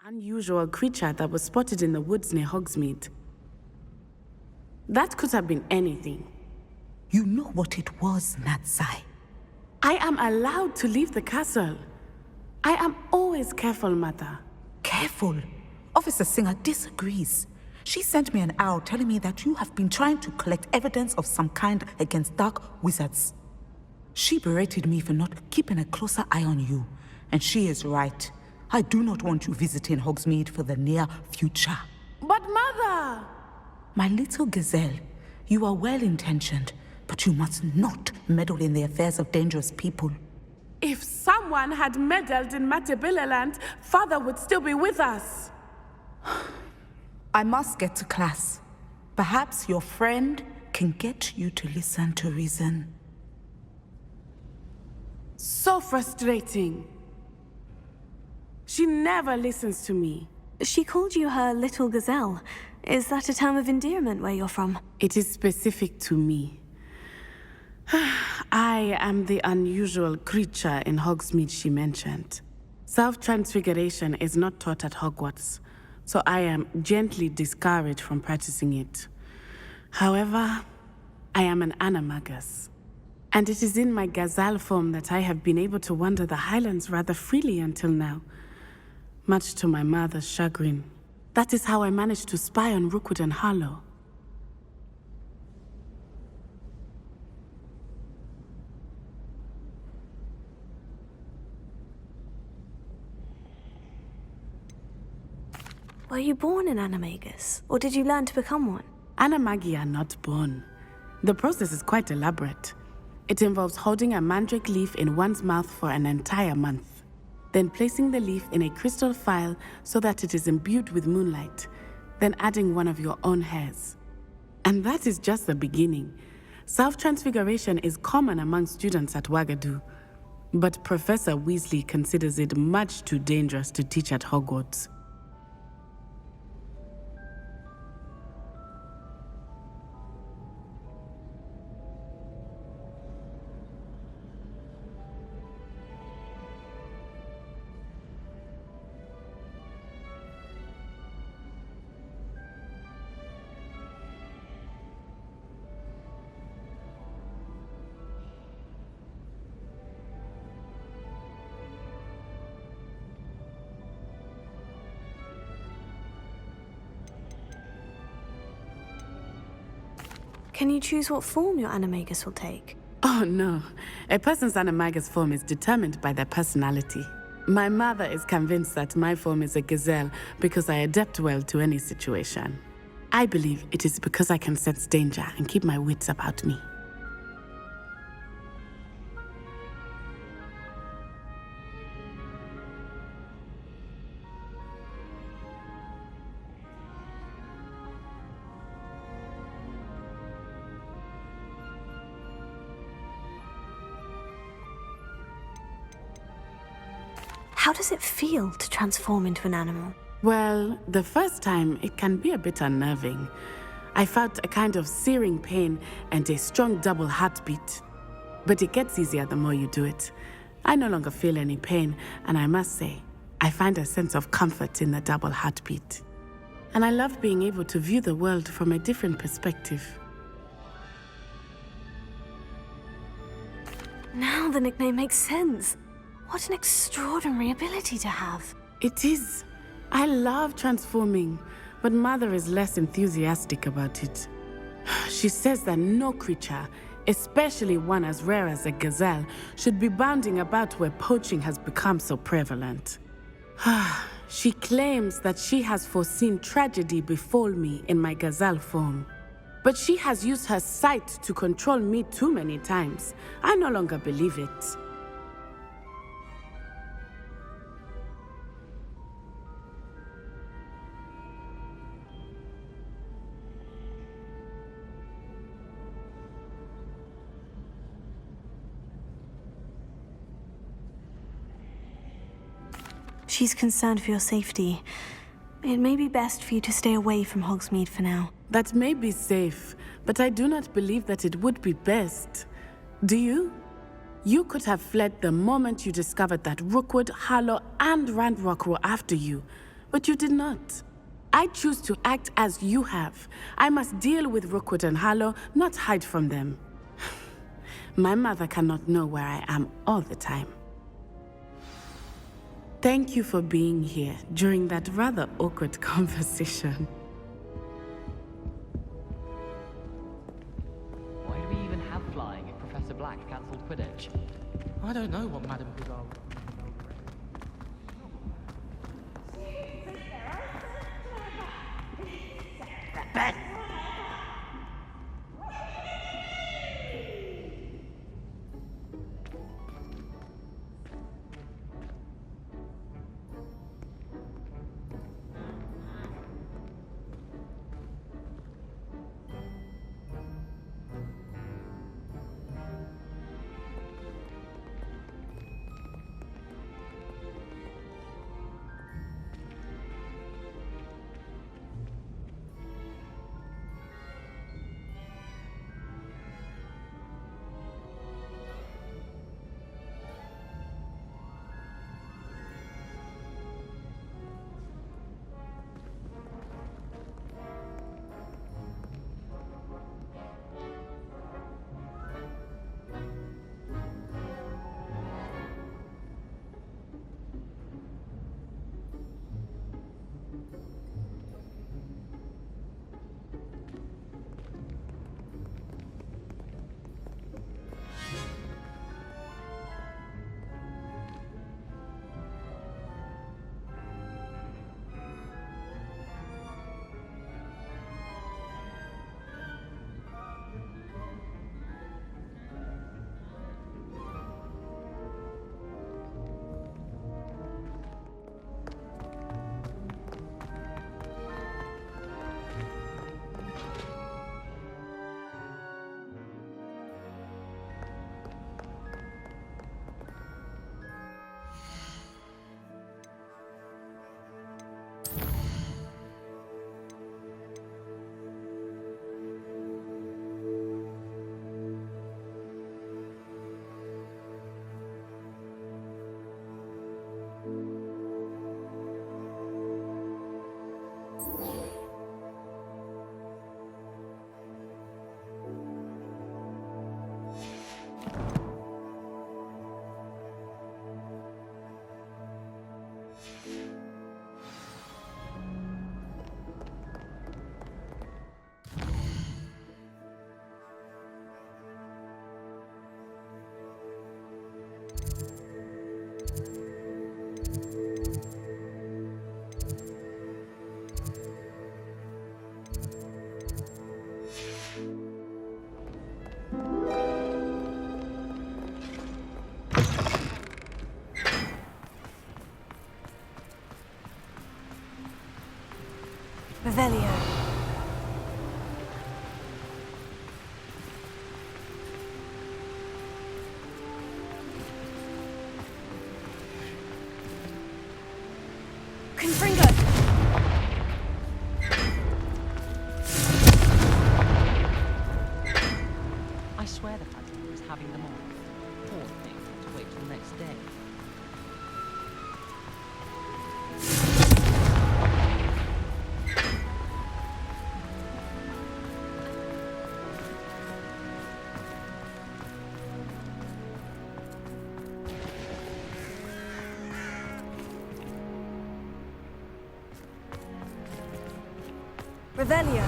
unusual creature that was spotted in the woods near Hogsmeade. That could have been anything. You know what it was, Natsai. I am allowed to leave the castle. I am always careful, Mother. Careful. Officer Singer disagrees. She sent me an owl telling me that you have been trying to collect evidence of some kind against dark wizards. She berated me for not keeping a closer eye on you, and she is right. I do not want you visiting Hogsmeade for the near future. But Mother! My little gazelle, you are well-intentioned, but you must not meddle in the affairs of dangerous people. If someone had meddled in Matabeleland, Father would still be with us. I must get to class. Perhaps your friend can get you to listen to reason. So frustrating. She never listens to me. She called you her little gazelle. Is that a term of endearment where you're from? It is specific to me. I am the unusual creature in Hogsmeade she mentioned. Self-transfiguration is not taught at Hogwarts, so I am gently discouraged from practicing it. However, I am an animagus, and it is in my gazelle form that I have been able to wander the Highlands rather freely until now, much to my mother's chagrin. That is how I managed to spy on Rookwood and Harlow. Were you born an animagus, or did you learn to become one? Animagi are not born. The process is quite elaborate. It involves holding a mandrake leaf in one's mouth for an entire month, then placing the leaf in a crystal phial so that it is imbued with moonlight, then adding one of your own hairs. And that is just the beginning. Self-transfiguration is common among students at Wagadu, but Professor Weasley considers it much too dangerous to teach at Hogwarts. Can you choose what form your animagus will take? Oh no, a person's animagus form is determined by their personality. My mother is convinced that my form is a gazelle because I adapt well to any situation. I believe it is because I can sense danger and keep my wits about me. How does it feel to transform into an animal? Well, the first time it can be a bit unnerving. I felt a kind of searing pain and a strong double heartbeat. But it gets easier the more you do it. I no longer feel any pain, and I must say, I find a sense of comfort in the double heartbeat. And I love being able to view the world from a different perspective. Now the nickname makes sense. What an extraordinary ability to have. It is. I love transforming, but Mother is less enthusiastic about it. She says that no creature, especially one as rare as a gazelle, should be bounding about where poaching has become so prevalent. She claims that she has foreseen tragedy befall me in my gazelle form. But she has used her sight to control me too many times. I no longer believe it. She's concerned for your safety. It may be best for you to stay away from Hogsmeade for now. That may be safe, but I do not believe that it would be best. Do you? You could have fled the moment you discovered that Rookwood, Harlow, and Ranrock were after you. But you did not. I choose to act as you have. I must deal with Rookwood and Harlow, not hide from them. My mother cannot know where I am all the time. Thank you for being here during that rather awkward conversation. Why do we even have flying if Professor Black cancelled Quidditch? I don't know what Madame Goodall... Revelio. Confringo! I swear the Phantom was having them all. Poor thing, to wait till next day. Revelio.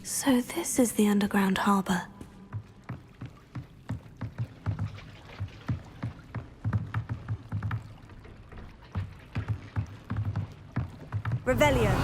So this is the underground harbor. Revelio.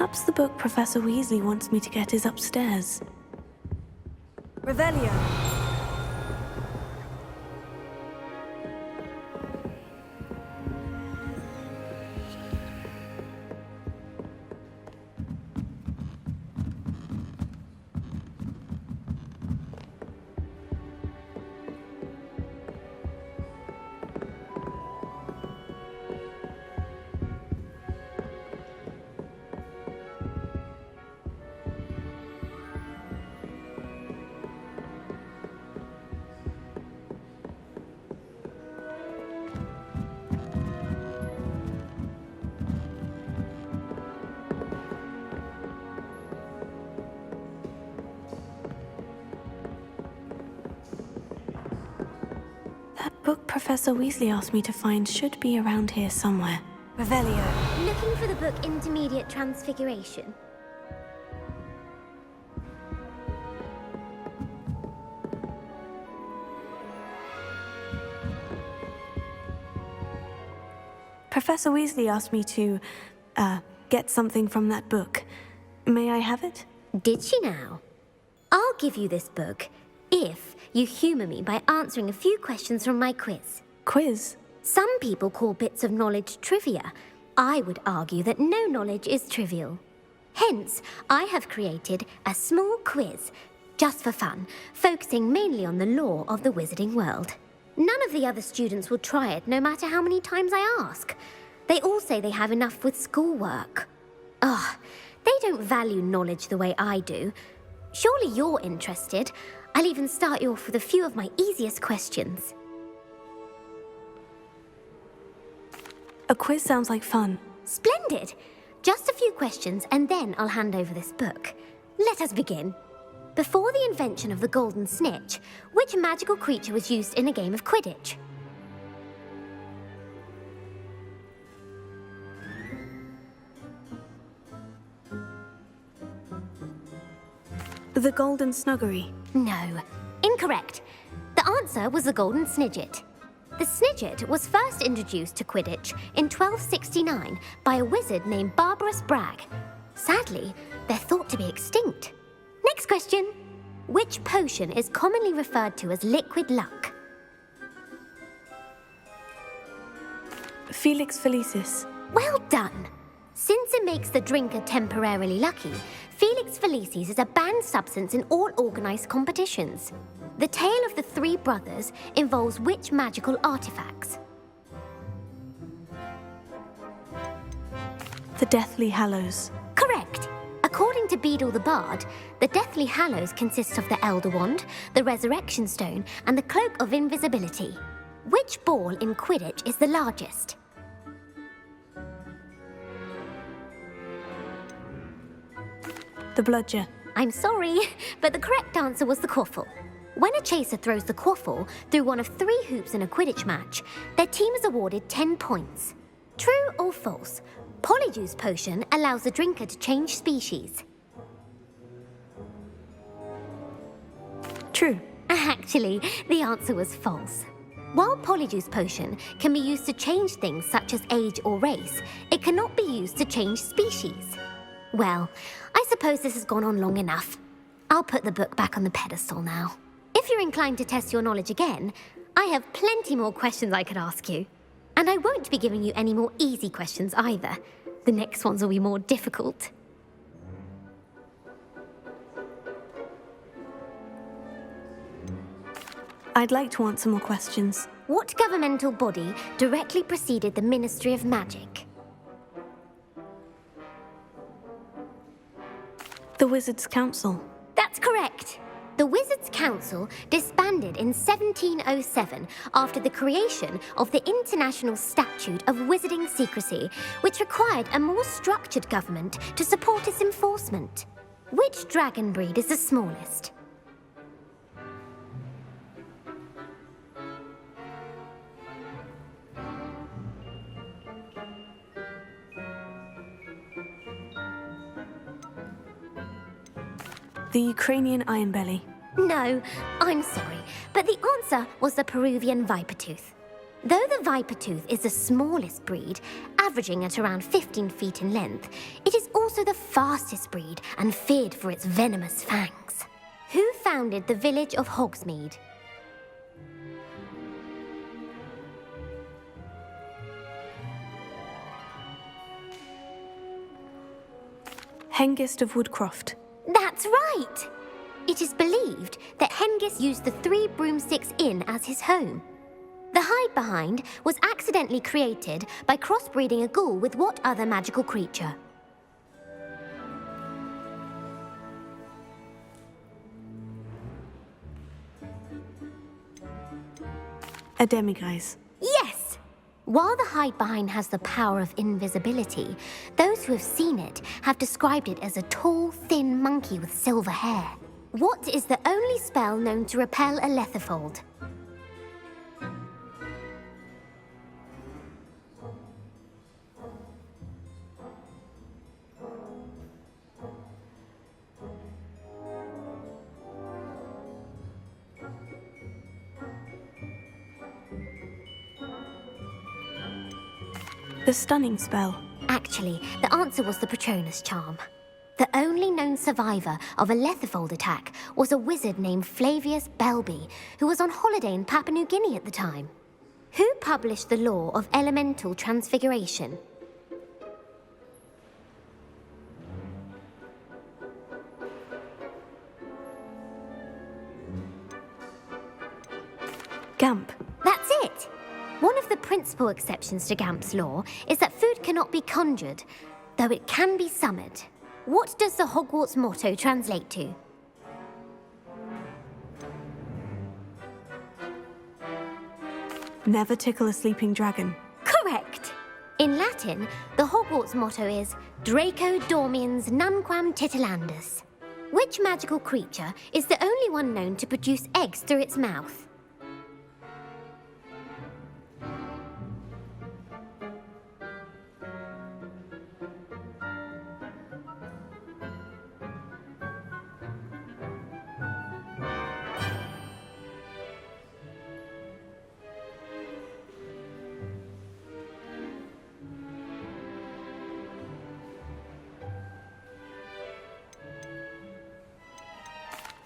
Perhaps the book Professor Weasley wants me to get is upstairs. Revelio. That book Professor Weasley asked me to find should be around here somewhere. Revelio. Looking for the book Intermediate Transfiguration. Professor Weasley asked me to, get something from that book. May I have it? Did she now? I'll give you this book if you humour me by answering a few questions from my quiz. Quiz? Some people call bits of knowledge trivia. I would argue that no knowledge is trivial. Hence, I have created a small quiz, just for fun, focusing mainly on the lore of the wizarding world. None of the other students will try it, no matter how many times I ask. They all say they have enough with schoolwork. Ugh, they don't value knowledge the way I do. Surely you're interested. I'll even start you off with a few of my easiest questions. A quiz sounds like fun. Splendid! Just a few questions and then I'll hand over this book. Let us begin. Before the invention of the golden snitch, which magical creature was used in a game of Quidditch? The Golden Snuggery. No, incorrect. The answer was the golden snidget. The snidget was first introduced to Quidditch in 1269 by a wizard named Barbarous Bragg. Sadly, they're thought to be extinct. Next question. Which potion is commonly referred to as liquid luck? Felix Felicis. Well done. Since it makes the drinker temporarily lucky, Felix Felicis is a banned substance in all organised competitions. The tale of the three brothers involves which magical artifacts? The Deathly Hallows. Correct. According to Beedle the Bard, the Deathly Hallows consists of the Elder Wand, the Resurrection Stone, and the Cloak of Invisibility. Which ball in Quidditch is the largest? The Bludger. I'm sorry, but the correct answer was the Quaffle. When a chaser throws the Quaffle through one of 3 hoops in a Quidditch match, their team is awarded 10 points. True or false? Polyjuice Potion allows the drinker to change species. True. Actually, the answer was false. While Polyjuice Potion can be used to change things such as age or race, it cannot be used to change species. Well, I suppose this has gone on long enough. I'll put the book back on the pedestal now. If you're inclined to test your knowledge again, I have plenty more questions I could ask you. And I won't be giving you any more easy questions either. The next ones will be more difficult. I'd like to answer more questions. What governmental body directly preceded the Ministry of Magic? The Wizards' Council. That's correct. The Wizards' Council disbanded in 1707 after the creation of the International Statute of Wizarding Secrecy, which required a more structured government to support its enforcement. Which dragon breed is the smallest? The Ukrainian Ironbelly. No, I'm sorry, but the answer was the Peruvian Vipertooth. Though the viper tooth is the smallest breed, averaging at around 15 feet in length, it is also the fastest breed and feared for its venomous fangs. Who founded the village of Hogsmeade? Hengist of Woodcroft. That's right! It is believed that Hengist used the Three Broomsticks Inn as his home. The hide-behind was accidentally created by crossbreeding a ghoul with what other magical creature? A demiguise. Yes! While the hide-behind has the power of invisibility, those who have seen it have described it as a tall, thin monkey with silver hair. What is the only spell known to repel a lethifold? The stunning spell. Actually, the answer was the Patronus charm. The only known survivor of a lethifold attack was a wizard named Flavius Belby, who was on holiday in Papua New Guinea at the time. Who published the law of elemental transfiguration? Gamp. That's it! One of the principal exceptions to Gamp's law is that food cannot be conjured, though it can be summoned. What does the Hogwarts motto translate to? Never tickle a sleeping dragon. Correct! In Latin, the Hogwarts motto is Draco Dormiens Nunquam Titilandus. Which magical creature is the only one known to produce eggs through its mouth?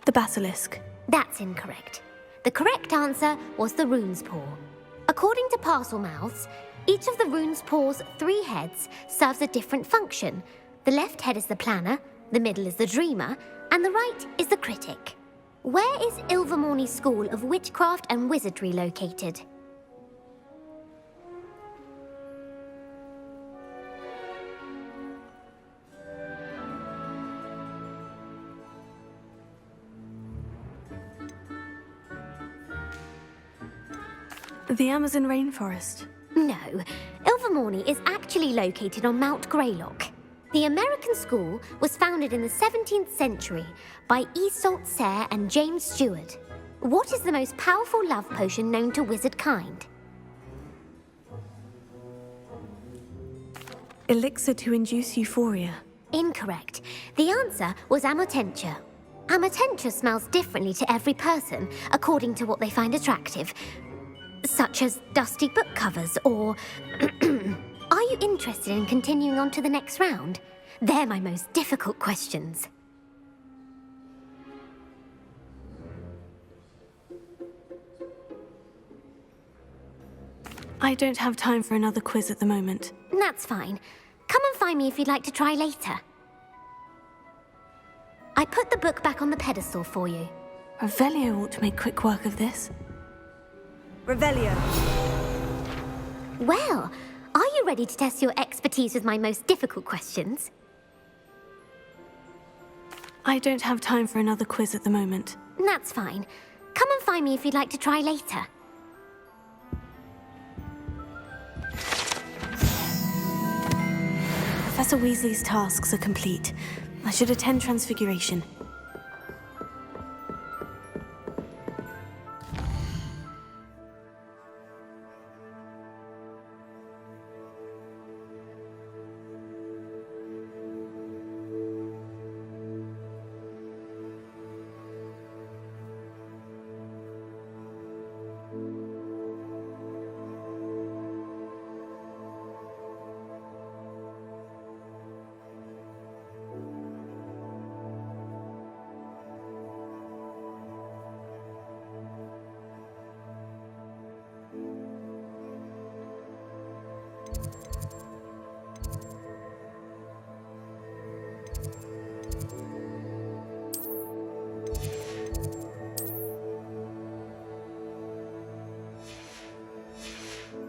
The basilisk. That's incorrect. The correct answer was the rune's paw. According to Parselmouths, each of the rune's paw's 3 heads serves a different function. The left head is the planner, the middle is the dreamer, and the right is the critic. Where is Ilvermorny School of Witchcraft and Wizardry located? The Amazon rainforest. No, Ilvermorny is actually located on Mount Greylock. The American school was founded in the 17th century by Iseult Sayre and James Stewart. What is the most powerful love potion known to wizard kind? Elixir to induce euphoria. Incorrect. The answer was Amotentia. Amotentia smells differently to every person, according to what they find attractive, such as dusty book covers or... Are you interested in continuing on to the next round? They're my most difficult questions. I don't have time for another quiz at the moment. That's fine. Come and find me if you'd like to try later. I put the book back on the pedestal for you. Revelio ought to make quick work of this. Revelio. Well, are you ready to test your expertise with my most difficult questions? I don't have time for another quiz at the moment. That's fine. Come and find me if you'd like to try later. Professor Weasley's tasks are complete. I should attend Transfiguration.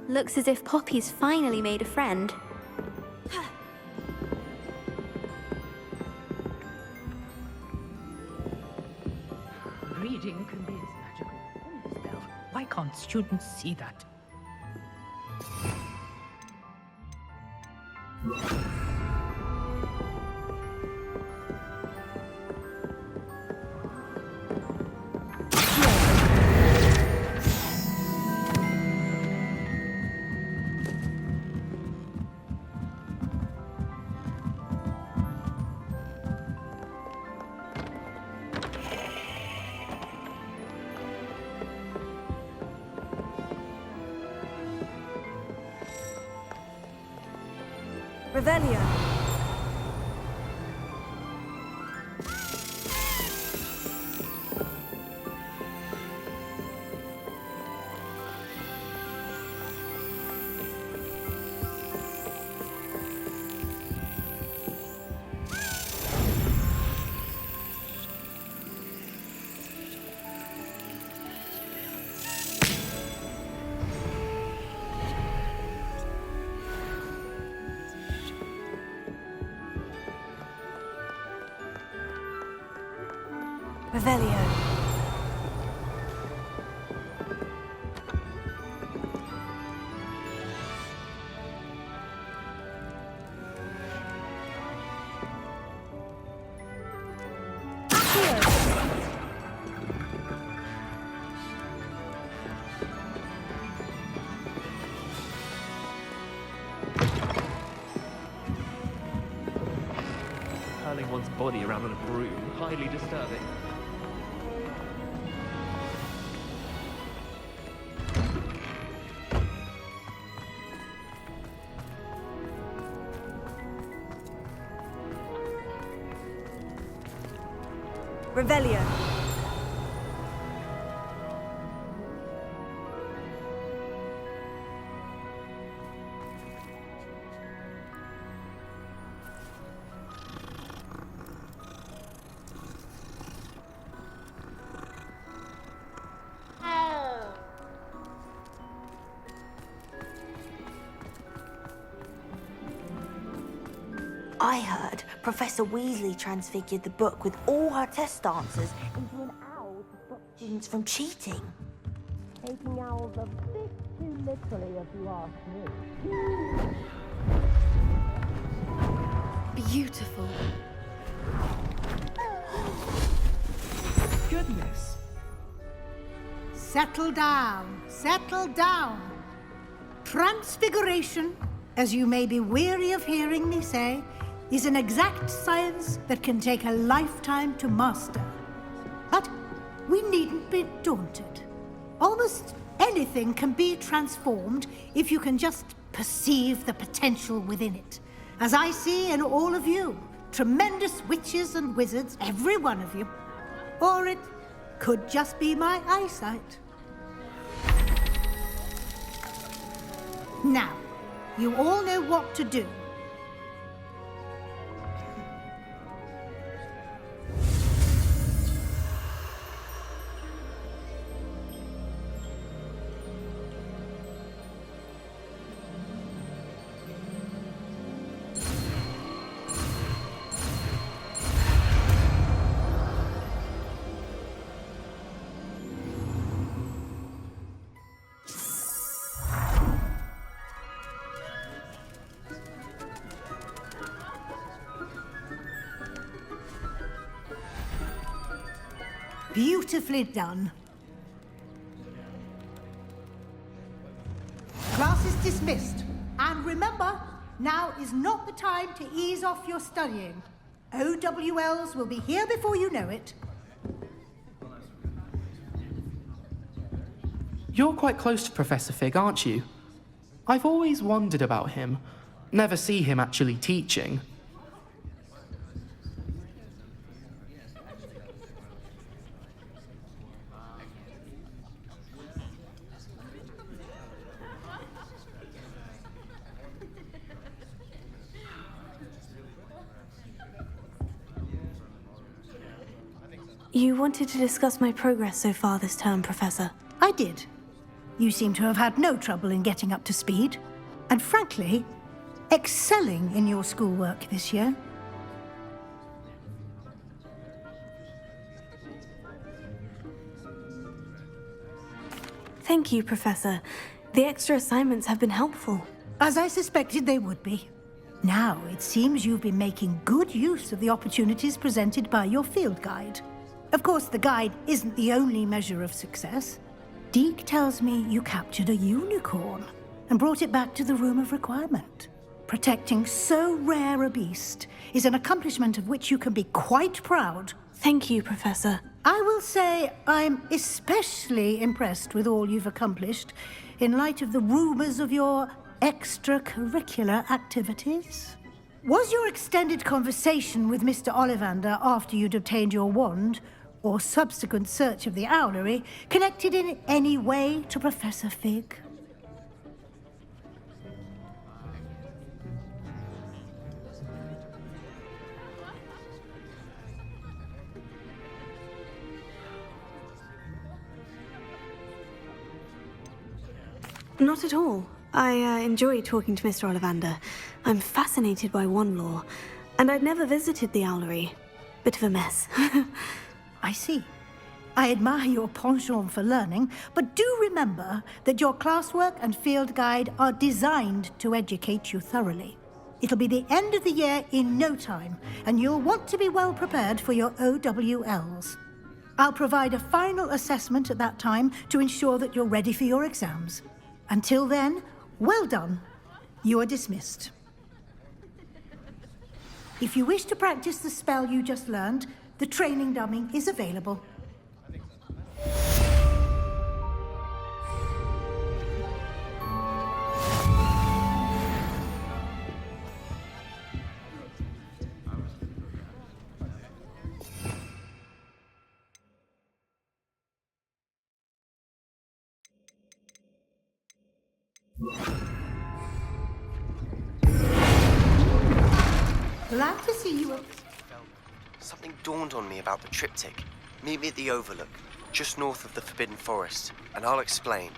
Looks as if Poppy's finally made a friend. Reading can be as magical as a spell. Why can't students see that? Revelio. Revelio. Hurling one's body around on a broom, highly disturbing. Revelio. I heard Professor Weasley transfigured the book with all her test answers into an owl to stop students from cheating. Taking owls a bit too literally, if you ask me. Beautiful. Goodness. Settle down, settle down. Transfiguration, as you may be weary of hearing me say, is an exact science that can take a lifetime to master. But we needn't be daunted. Almost anything can be transformed if you can just perceive the potential within it. As I see in all of you, tremendous witches and wizards, every one of you. Or it could just be my eyesight. Now, you all know what to do. Beautifully done. Class is dismissed. And remember, now is not the time to ease off your studying. OWLs will be here before you know it. You're quite close to Professor Fig, aren't you? I've always wondered about him. Never see him actually teaching. You wanted to discuss my progress so far this term, Professor. I did. You seem to have had no trouble in getting up to speed, and frankly, excelling in your schoolwork this year. Thank you, Professor. The extra assignments have been helpful. As I suspected they would be. Now, it seems you've been making good use of the opportunities presented by your field guide. Of course, the guide isn't the only measure of success. Deke tells me you captured a unicorn and brought it back to the Room of Requirement. Protecting so rare a beast is an accomplishment of which you can be quite proud. Thank you, Professor. I will say I'm especially impressed with all you've accomplished in light of the rumors of your extracurricular activities. Was your extended conversation with Mr. Ollivander after you'd obtained your wand, or subsequent search of the owlery, connected in any way to Professor Fig? Not at all. I enjoy talking to Mr. Ollivander. I'm fascinated by wand lore, and I'd never visited the owlery. Bit of a mess. I see. I admire your penchant for learning, but do remember that your classwork and field guide are designed to educate you thoroughly. It'll be the end of the year in no time, and you'll want to be well prepared for your OWLs. I'll provide a final assessment at that time to ensure that you're ready for your exams. Until then, well done. You are dismissed. If you wish to practice the spell you just learned, the training dummy is available. Glad to see you. Something dawned on me about the triptych. Meet me at the Overlook, just north of the Forbidden Forest, and I'll explain.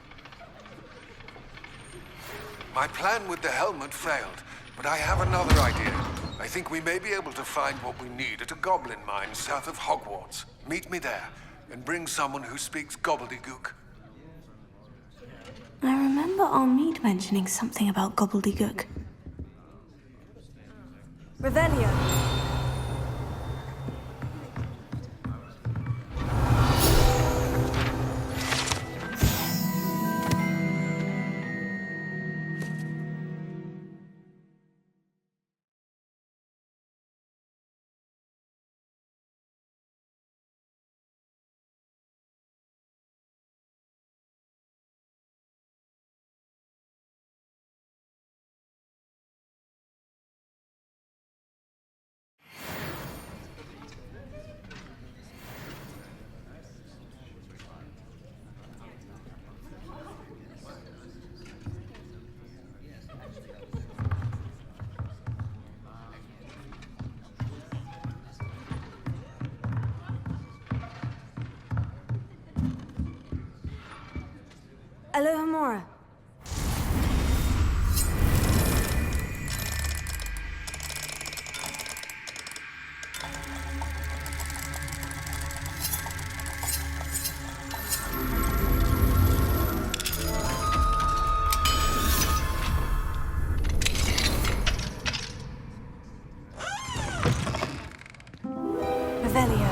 My plan with the helmet failed, but I have another idea. I think we may be able to find what we need at a goblin mine south of Hogwarts. Meet me there, and bring someone who speaks gobbledygook. I remember Armide mentioning something about gobbledygook. Revelio. Alohomora. Revelio.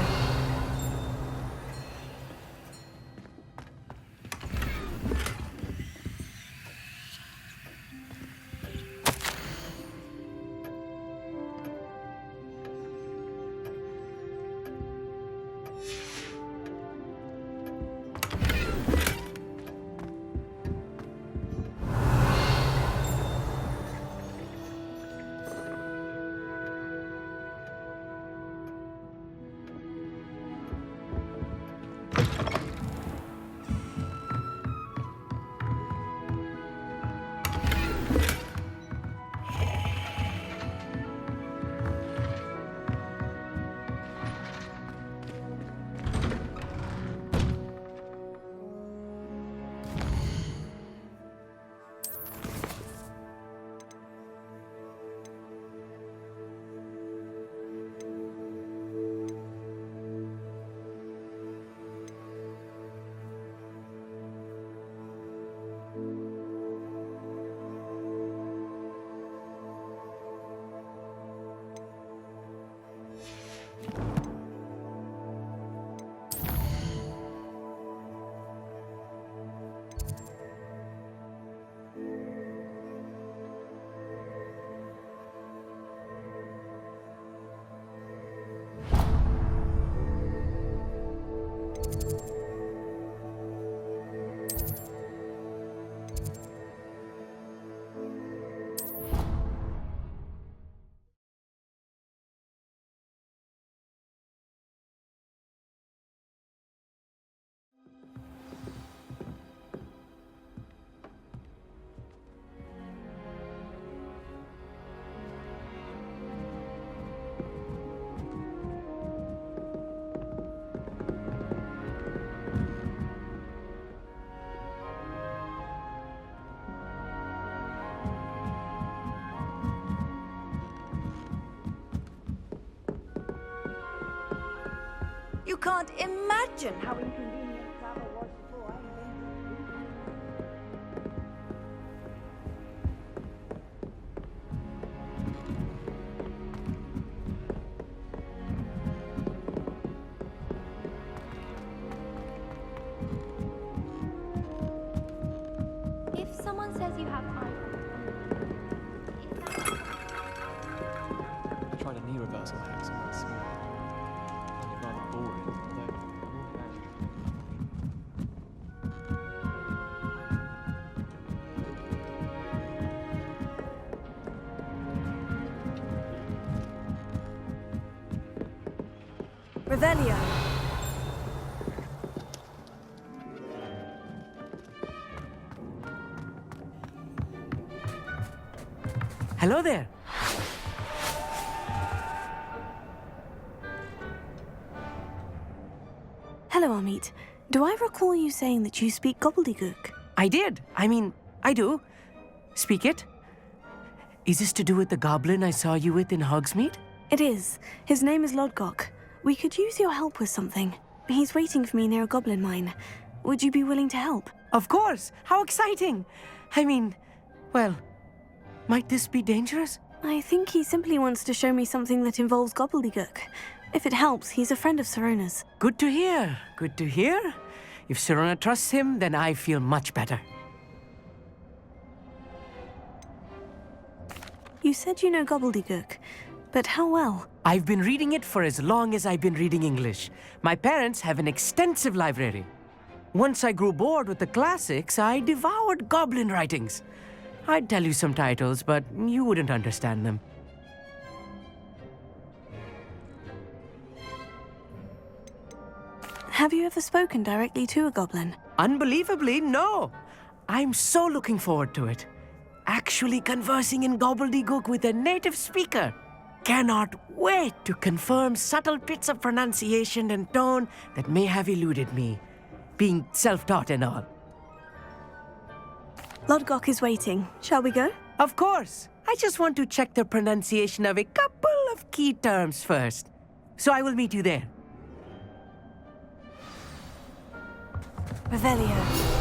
You can't imagine how inconvenient travel was before I If someone says you have I tried a knee reversal hack on that small. Found it rather boring, although I'm all about Revelio. Hello there. Hello, Amit. Do I recall you saying that you speak gobbledygook? I did. I do. Speak it. Is this to do with the goblin I saw you with in Hogsmeade? It is. His name is Lodgok. We could use your help with something. He's waiting for me near a goblin mine. Would you be willing to help? Of course. How exciting. Well, might this be dangerous? I think he simply wants to show me something that involves gobbledygook. If it helps, he's a friend of Sirona's. Good to hear. Good to hear. If Sirona trusts him, then I feel much better. You said you know gobbledygook, but how well? I've been reading it for as long as I've been reading English. My parents have an extensive library. Once I grew bored with the classics, I devoured goblin writings. I'd tell you some titles, but you wouldn't understand them. Have you ever spoken directly to a goblin? Unbelievably, no. I'm so looking forward to it. Actually conversing in gobbledygook with a native speaker. Cannot wait to confirm subtle bits of pronunciation and tone that may have eluded me, being self-taught and all. Lodgok is waiting. Shall we go? Of course. I just want to check the pronunciation of a couple of key terms first. So I will meet you there. Revelio.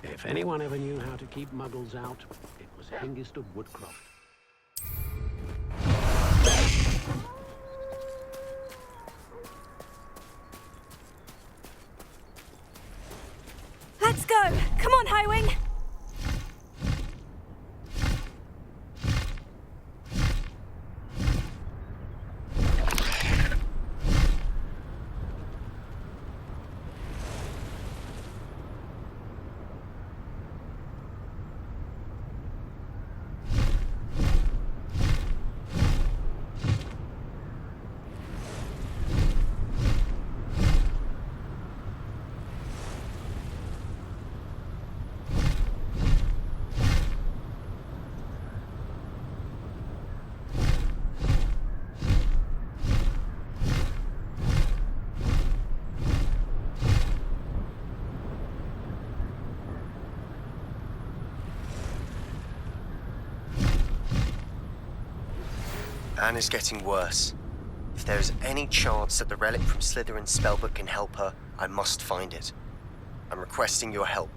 If anyone ever knew how to keep muggles out, it was Hengist of Woodcroft. Let's go! Come on, Highwing! Anne is getting worse. If there is any chance that the relic from Slytherin's spellbook can help her, I must find it. I'm requesting your help.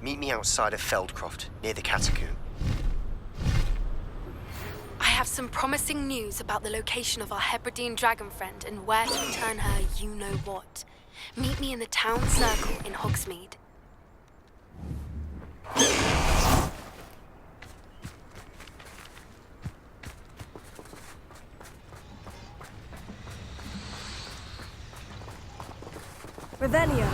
Meet me outside of Feldcroft, near the Catacomb. I have some promising news about the location of our Hebridean dragon friend and where to return her you-know-what. Meet me in the town circle in Hogsmeade. Revelio.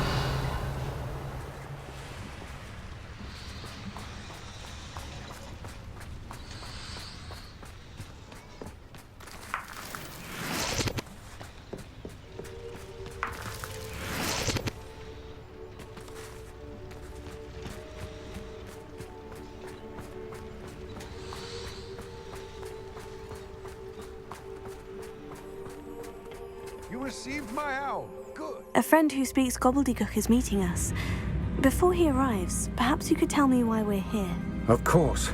You received my owl. Good. A friend who speaks gobbledygook is meeting us. Before he arrives, perhaps you could tell me why we're here. Of course.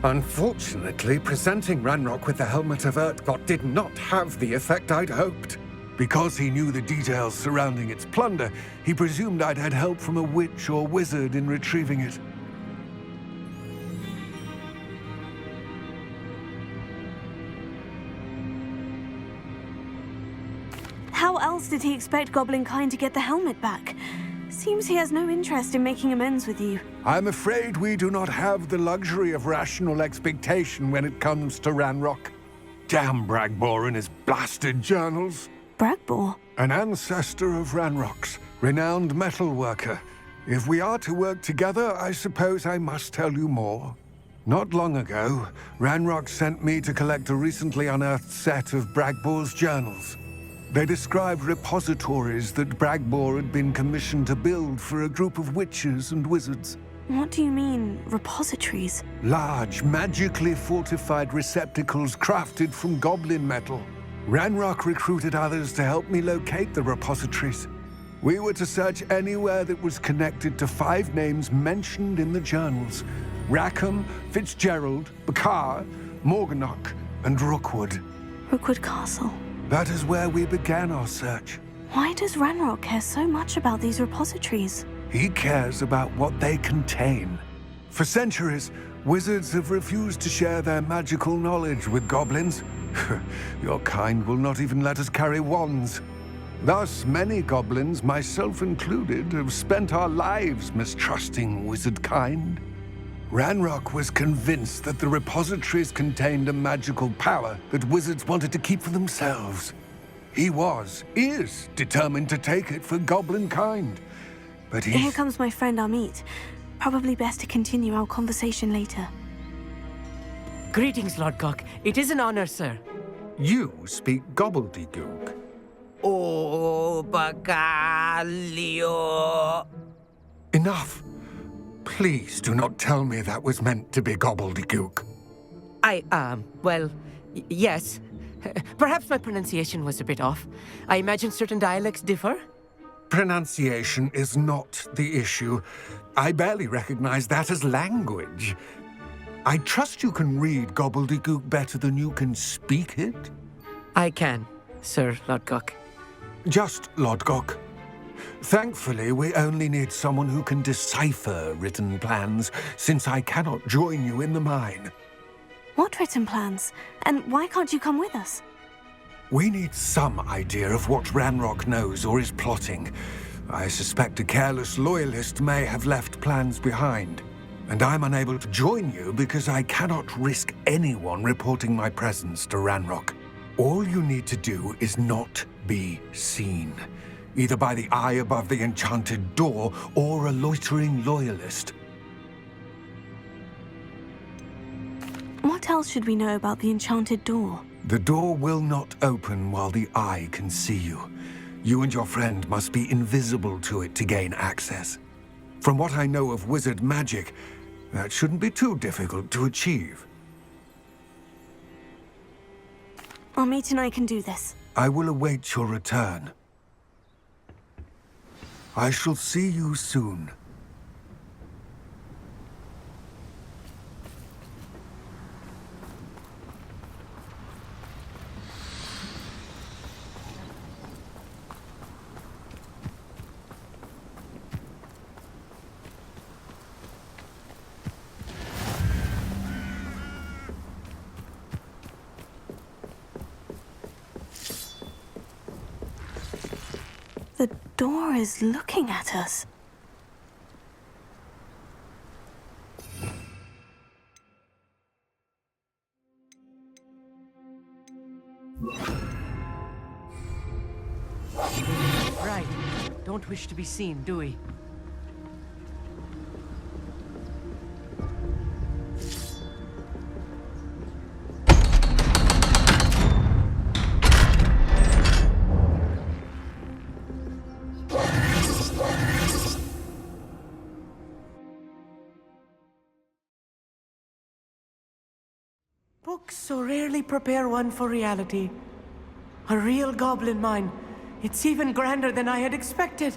Unfortunately, presenting Ranrock with the Helmet of Urtkot did not have the effect I'd hoped. Because he knew the details surrounding its plunder, he presumed I'd had help from a witch or wizard in retrieving it. How else did he expect Goblinkind to get the helmet back? Seems he has no interest in making amends with you. I'm afraid we do not have the luxury of rational expectation when it comes to Ranrock. Damn Bragbor and his blasted journals. Bragbor? An ancestor of Ranrock's, renowned metal worker. If we are to work together, I suppose I must tell you more. Not long ago, Ranrock sent me to collect a recently unearthed set of Bragbor's journals. They described repositories that Bragbor had been commissioned to build for a group of witches and wizards. What do you mean, repositories? Large, magically fortified receptacles crafted from goblin metal. Ranrock recruited others to help me locate the repositories. We were to search anywhere that was connected to 5 names mentioned in the journals: Rackham, Fitzgerald, Bakar, Morganach, and Rookwood. Rookwood Castle. That is where we began our search. Why does Ranrock care so much about these repositories? He cares about what they contain. For centuries, wizards have refused to share their magical knowledge with goblins. Your kind will not even let us carry wands. Thus, many goblins, myself included, have spent our lives mistrusting wizard kind. Ranrock was convinced that the repositories contained a magical power that wizards wanted to keep for themselves. He is determined to take it for goblin kind. But Here comes my friend Amit. Probably best to continue our conversation later. Greetings, Lord Cock. It is an honor, sir. You speak gobbledygook. Oh, Bagalio. Enough. Please do not tell me that was meant to be gobbledygook. Yes. Perhaps my pronunciation was a bit off. I imagine certain dialects differ. Pronunciation is not the issue. I barely recognize that as language. I trust you can read gobbledygook better than you can speak it? I can, Sir Lodgok. Just Lodgok. Thankfully, we only need someone who can decipher written plans, since I cannot join you in the mine. What written plans? And why can't you come with us? We need some idea of what Ranrock knows or is plotting. I suspect a careless loyalist may have left plans behind. And I'm unable to join you because I cannot risk anyone reporting my presence to Ranrock. All you need to do is not be seen. Either by the eye above the enchanted door, or a loitering loyalist. What else should we know about the enchanted door? The door will not open while the eye can see you. You and your friend must be invisible to it to gain access. From what I know of wizard magic, that shouldn't be too difficult to achieve. Amit and I can do this. I will await your return. I shall see you soon. door is looking at us. Right. Don't wish to be seen, do we? Books so rarely prepare one for reality. A real goblin mine. It's even grander than I had expected.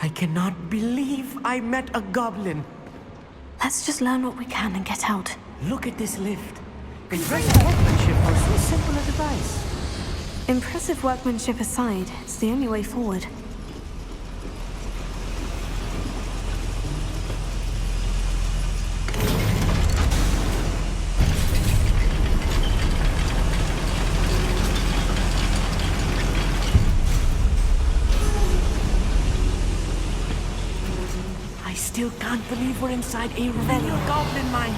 I cannot believe I met a goblin. Let's just learn what we can and get out. Look at this lift. Impressive workmanship for so simple a device. Impressive workmanship aside, it's the only way forward. I still can't believe we're inside a real goblin mine.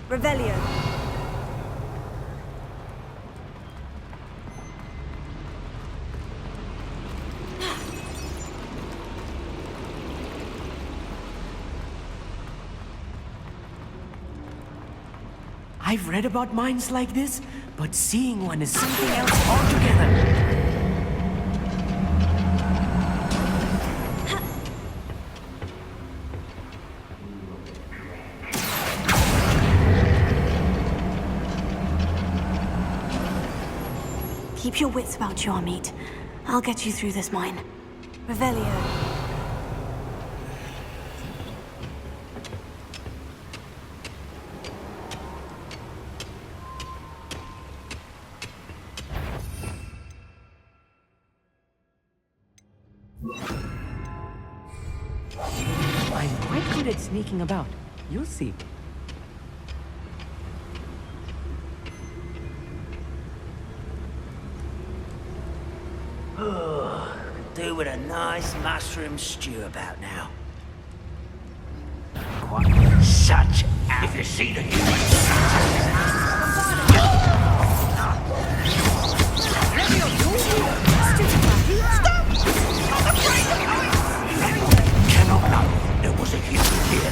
Revelio. I've read about mines like this, but seeing one is something else altogether. Keep your wits about you, Amit. I'll get you through this mine. Revelio. I'm quite good at sneaking about. You'll see. Oh, do with a nice mushroom stew about now. Quite such if you see the Cannot know there was a human here.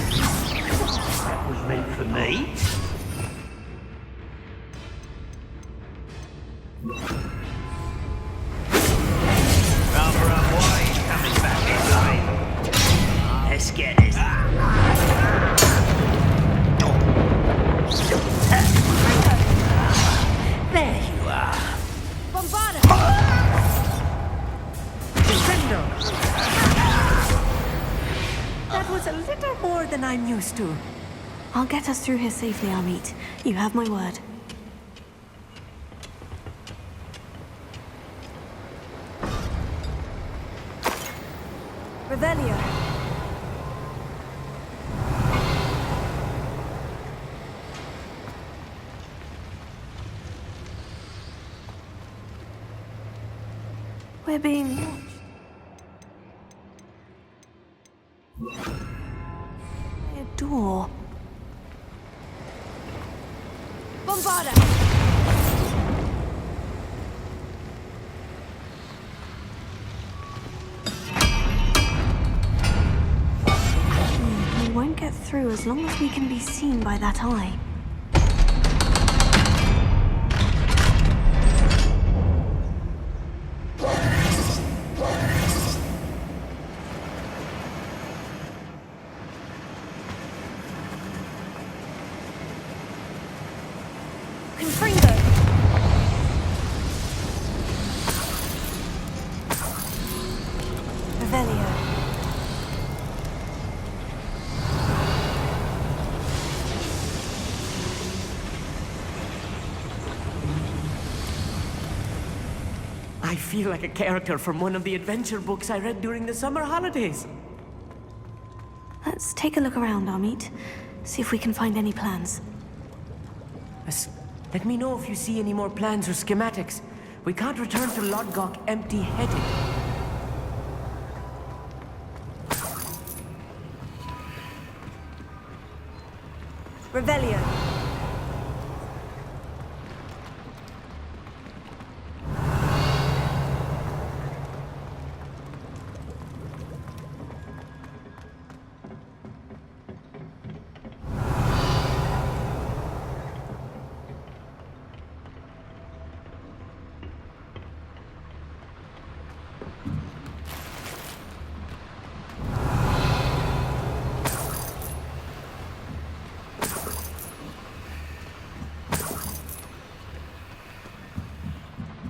That was meant for me. Let's get this. There you are. Bombarda! That was a little more than I'm used to. I'll get us through here safely, Amit. You have my word. Revelio. We're being watched. By a door. Bombarda! We won't get through as long as we can be seen by that eye. Revelio. I feel like a character from one of the adventure books I read during the summer holidays. Let's take a look around, Amit. See if we can find any plans. Let me know if you see any more plans or schematics. We can't return to Lodgok empty-headed. Revelio.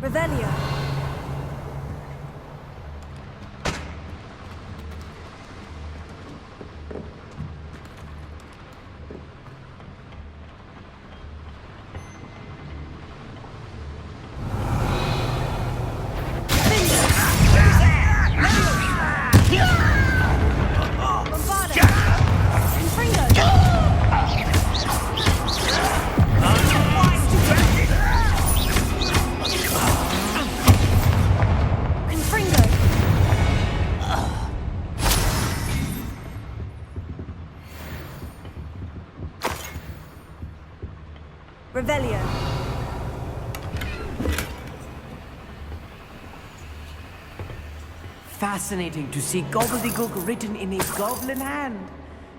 Revelio. Revelio. Fascinating to see gobbledygook written in a goblin hand.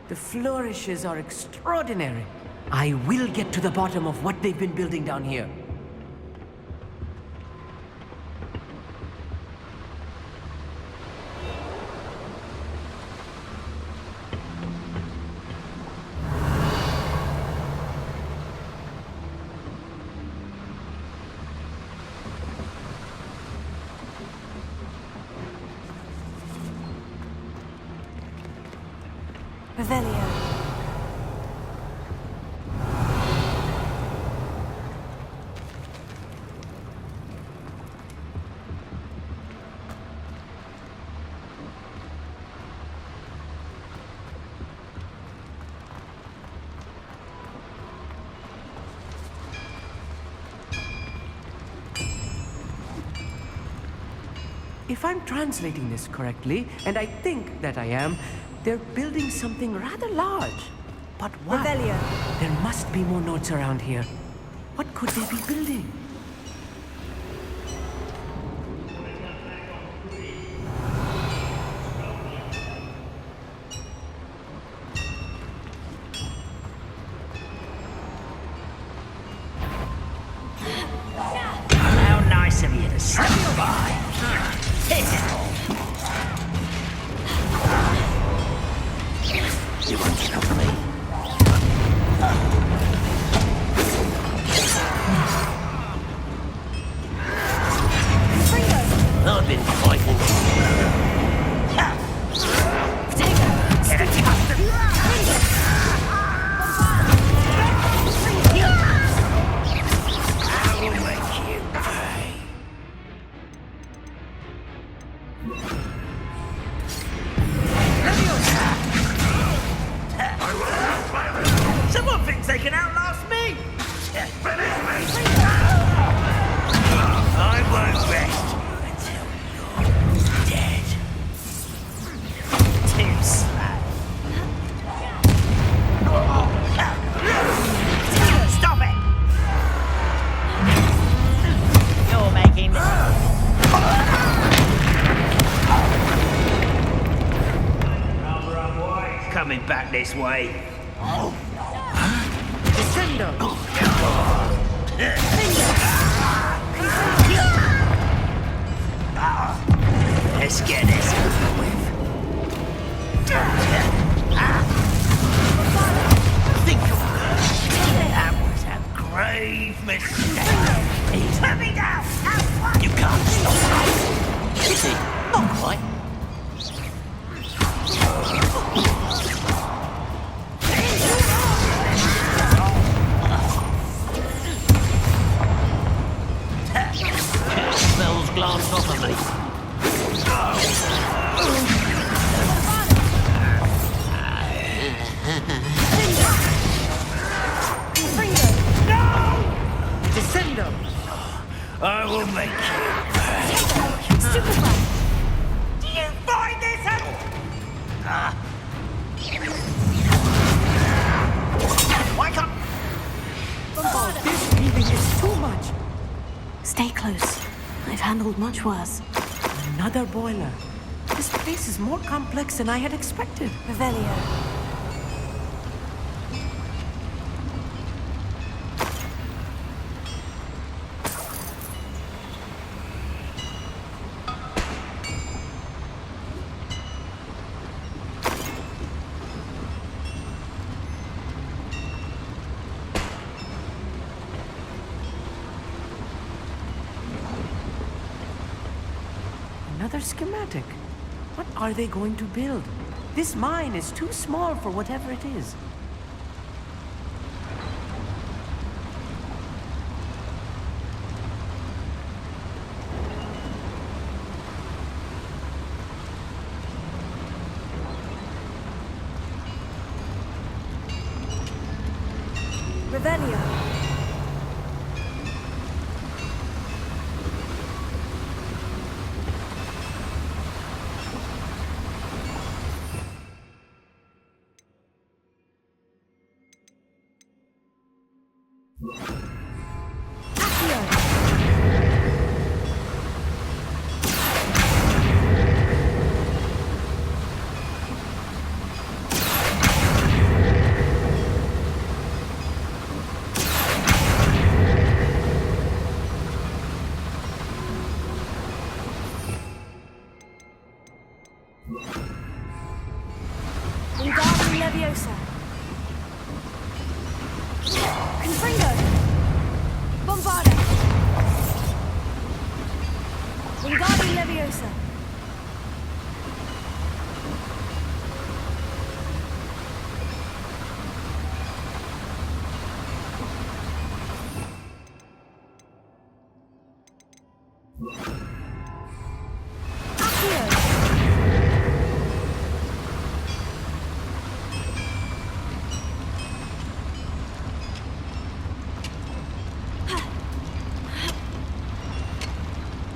The flourishes are extraordinary. I will get to the bottom of what they've been building down here. Revelio. If I'm translating this correctly, and I think that I am, they're building something rather large. But what? Revelio. There must be more notes around here. What could they be building? How nice of you to stop by. You won't get off me. I've been fighting. Get accustomed. I will make you pay. Someone thinks they can outlast me. I won't rest until you're dead. Too slow. Stop it! You're making coming back this way. Descendo! Let's get this over with. Think of that was a grave mistake. Put me down! You can't stop me. Is he? Not quite. Spells glanced off of me. Descendo! I will make you. Superfly. Do you find this out? Why can't... Oh, this healing is too much. Stay close. I've handled much worse. Another boiler. This place is more complex than I had expected. Revelio. Another schematic. What are they going to build? This mine is too small for whatever it is. Revelio. Wingardium Leviosa. Confringo. Bombarda. Wingardium Leviosa.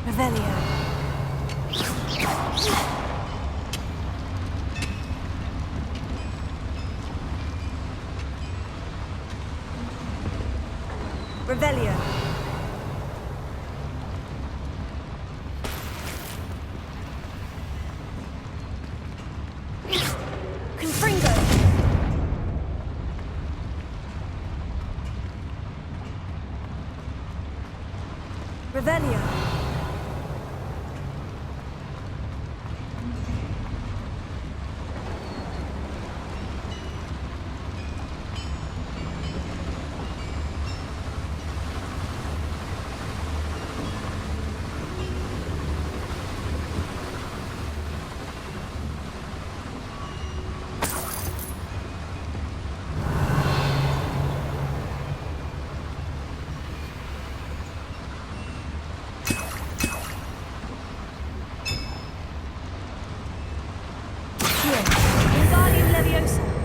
Revelio. Revelio. Confringo. Revelio. Wingardium Leviosa.